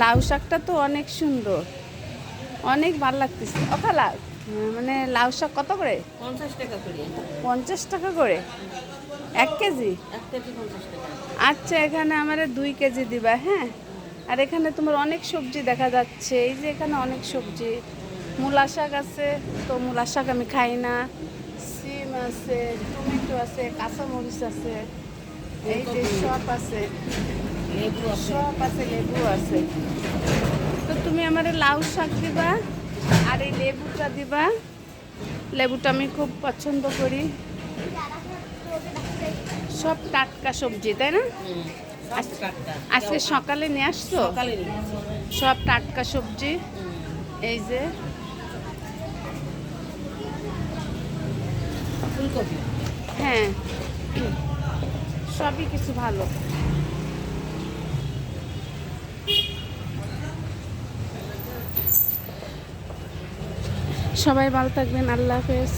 লাউ শাকটা তো অনেক সুন্দর, অনেক ভালো লাগতেছে। ওখালা মানে লাউ শাক কত করে? 50 টাকা করে। 50 টাকা করে 1 কেজি? 1 কেজি 50 টাকা। আচ্ছা, এখানে আমার 2 কেজি দিবা, হ্যাঁ। আর এখানে তোমার অনেক সবজি দেখা যাচ্ছে, এই যে এখানে অনেক সবজি। মূলা শাক আছে, তো মূলা শাক আমি খাই না। সিম আছে, টমেটো আছে, কাঁচামরিচ আছে, এই যে সব আছে, লেবু আছে। সব আছে, লেবু আছে। তো তুমি আমার লাউ শাক দিবা, আর এই লেবুটা দিবা। লেবুটা আমি খুব পছন্দ করি। সব টাটকা সবজি, তাই না? হুম, সব টাটকা। আজকে সকালে নিয়ে আসছো? সকালে নিয়ে আসি। সব টাটকা সবজি। হুম, এই যে ফুলকপি। হ্যাঁ, সবই কিছু ভালো। সবাই ভালো থাকবেন, আল্লাহ হাফেজ।